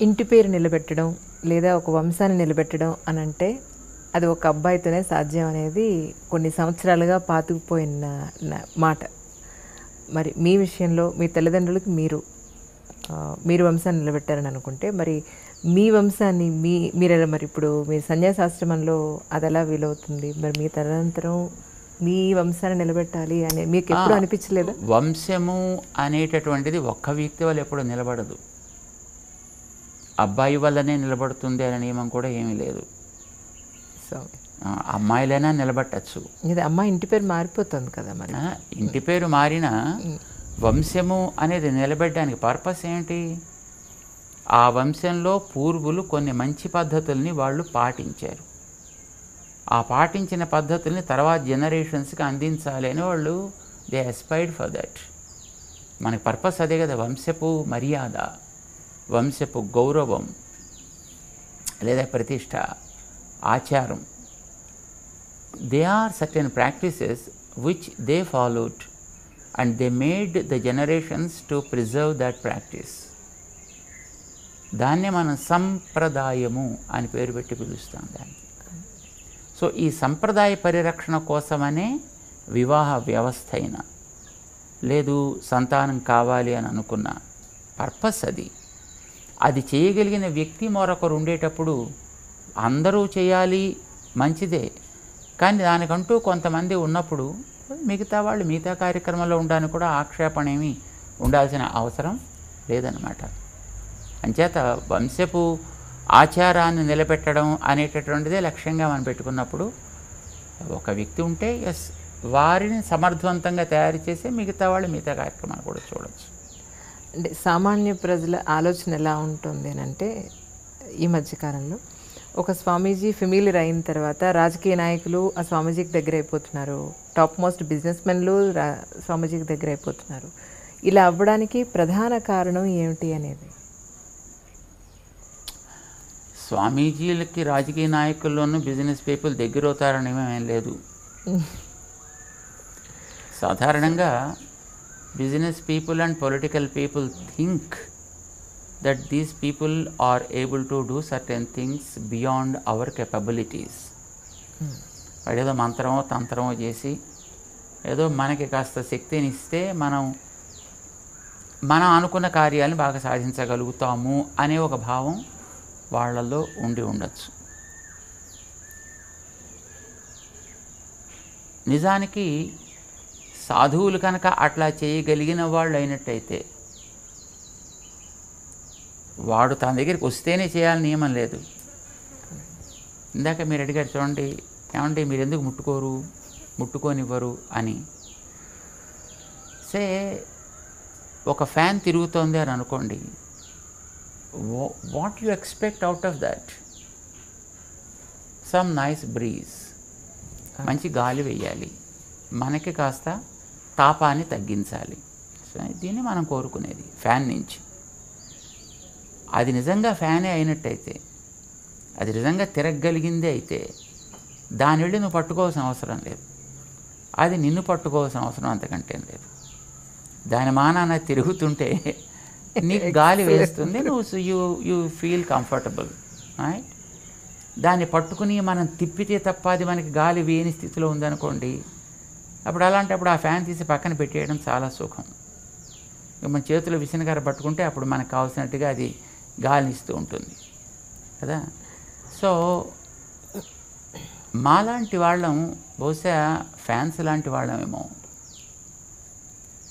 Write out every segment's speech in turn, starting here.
ఇంటి పేరు నిలబెట్టడం లేదా ఒక వంశాన్ని నిలబెట్టడం అని అంటే అది ఒక అబ్బాయితోనే సాధ్యం అనేది కొన్ని సంవత్సరాలుగా పాతుకుపోయిన మాట. మరి మీ విషయంలో మీ తల్లిదండ్రులకి మీరు వంశాన్ని నిలబెట్టారని అనుకుంటే మరి మీ వంశాన్ని మీరు మరి ఇప్పుడు మీ సన్యాసాశ్రమంలో అది ఎలా వీలవుతుంది? మరి మీ తదనంతరం మీ వంశాన్ని నిలబెట్టాలి అని మీకు ఎప్పుడు అనిపించలేదా? వంశము అనేటటువంటిది ఒక్క వ్యక్తి వల్ల ఎప్పుడు నిలబడదు. అబ్బాయి వల్లనే నిలబడుతుంది అనే నియమం కూడా ఏమీ లేదు. సో అమ్మాయిలైనా నిలబట్టచ్చు. ఇది అమ్మాయి ఇంటి పేరు మారిపోతుంది కదా. మరి ఇంటి పేరు మారినా వంశము అనేది నిలబెట్టడానికి పర్పస్ ఏంటి? ఆ వంశంలో పూర్వులు కొన్ని మంచి పద్ధతుల్ని వాళ్ళు పాటించారు. ఆ పాటించిన పద్ధతుల్ని తర్వాత జనరేషన్స్కి అందించాలి అని వాళ్ళు దే అస్పైర్డ్ ఫర్ దట్. మనకి పర్పస్ అదే కదా, వంశపు మర్యాద, వంశపు గౌరవం లేదా ప్రతిష్ట, ఆచారం. They are certain practices which they followed and they made the generations to preserve that practice. దాన్నే మనం సంప్రదాయము అని పేరు పెట్టి పిలుస్తాం దాన్ని. సో ఈ సంప్రదాయ పరిరక్షణ కోసమనే వివాహ వ్యవస్థ అయినా లేదు సంతానం కావాలి అని అనుకున్న పర్పస్ అది. అది చేయగలిగిన వ్యక్తి మరొకరు ఉండేటప్పుడు అందరూ చేయాలి మంచిదే, కానీ దానికంటూ కొంతమంది ఉన్నప్పుడు మిగతా వాళ్ళు మిగతా కార్యక్రమంలో ఉండడానికి కూడా ఆక్షేపణ ఏమీ ఉండాల్సిన అవసరం లేదన్నమాట. అంచేత వంశపు ఆచారాన్ని నిలబెట్టడం అనేటటువంటిదే లక్ష్యంగా మనం పెట్టుకున్నప్పుడు ఒక వ్యక్తి ఉంటే ఎస్ వారిని సమర్థవంతంగా తయారు చేసి మిగతా వాళ్ళు మిగతా కార్యక్రమాలు కూడా చూడవచ్చు. అంటే సామాన్య ప్రజల ఆలోచన ఎలా ఉంటుంది అని అంటే ఈ మధ్యకాలంలో ఒక స్వామీజీ ఫెమిలియర్ అయిన తర్వాత రాజకీయ నాయకులు ఆ స్వామీజీకి దగ్గర అయిపోతున్నారు, టాప్ మోస్ట్ బిజినెస్ మెన్లు స్వామీజీకి దగ్గర అయిపోతున్నారు. ఇలా అవ్వడానికి ప్రధాన కారణం ఏమిటి అనేది? స్వామీజీలకి రాజకీయ నాయకుల్లోనూ బిజినెస్ పీపుల్ దగ్గర అవుతారని ఏం లేదు. సాధారణంగా business people and political people think that these people are able to do certain things beyond our capabilities. వాడేదో మంత్రమో తంత్రమో చేసి ఏదో మనకి కాస్త శక్తిని ఇస్తే మనం అనుకున్న కార్యాలను బాగా సాధించగలుగుతాము అనే ఒక భావం వాళ్ళల్లో ఉండి ఉండొచ్చు. నిజానికి సాధువులు కనుక అట్లా చేయగలిగిన వాళ్ళు అయినట్టయితే వాడు తన దగ్గరికి వస్తేనే చేయాలని నియమం లేదు. ఇందాక మీరు అడిగారు చూడండి, ఏమంటే మీరు ఎందుకు ముట్టుకోనివ్వరు అని. సే ఒక ఫ్యాన్ తిరుగుతోంది అని అనుకోండి, what you expect out of that? Some nice breeze, మంచి గాలి వేయాలి, మనకి కాస్త తాపాన్ని తగ్గించాలి. సో దీన్ని మనం కోరుకునేది ఫ్యాన్ నుంచి. అది నిజంగా ఫ్యానే అయినట్టయితే, అది నిజంగా తిరగగలిగిందే అయితే దాని వెళ్ళి నువ్వు పట్టుకోవాల్సిన అవసరం లేదు, అది నిన్ను పట్టుకోవాల్సిన అవసరం అంతకంటే లేదు. దాని మానాన తిరుగుతుంటే నీకు గాలి వేస్తుంది, నువ్వు యూ ఫీల్ కంఫర్టబుల్. రైట్? దాన్ని పట్టుకుని మనం తిప్పితే తప్ప అది మనకి గాలి వేయని స్థితిలో ఉందనుకోండి, అప్పుడు అలాంటప్పుడు ఆ ఫ్యాన్ తీసి పక్కన పెట్టేయడం చాలా సుఖం. మన చేతిలో విసనకర్ర పట్టుకుంటే అప్పుడు మనకు కావాల్సినట్టుగా అది గాలిని ఇస్తూ ఉంటుంది కదా. సో మాలాంటి వాళ్ళం బహుశా ఫ్యాన్స్ లాంటి వాళ్ళమేమో.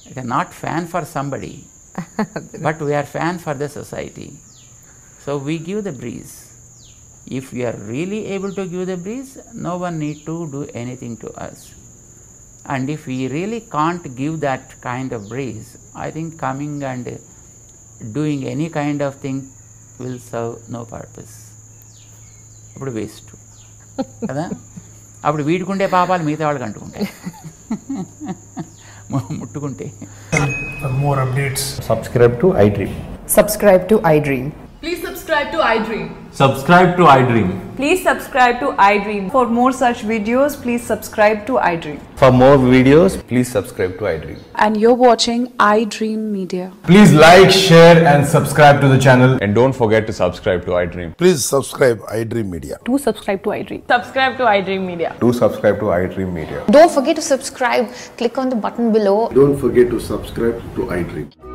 It not fan for somebody but we are fan for the society. So we give the breeze. If we are really able to give the breeze, no one need to do anything to us. And if we really can't give that kind of breeze, I think coming and doing any kind of thing will serve no purpose. అప్పుడు waste కదా. అప్పుడు వీడుకుంటే పాపాలు మిగతా వాళ్ళకి అంటుకుంటాయి ముట్టుకుంటే. For more updates, subscribe to iDream. Subscribe to iDream. Please subscribe to iDream. Subscribe to iDream. Please subscribe to iDream. For more such videos, please subscribe to iDream. For more videos, please subscribe to iDream. And you're watching iDream Media. Please like, share and subscribe to the channel. And don't forget to subscribe to iDream. Please subscribe iDream Media. Do subscribe to iDream. Subscribe to iDream Media. Do subscribe to iDream Media. Don't forget to subscribe. Click on the button below. Don't forget to subscribe to iDream.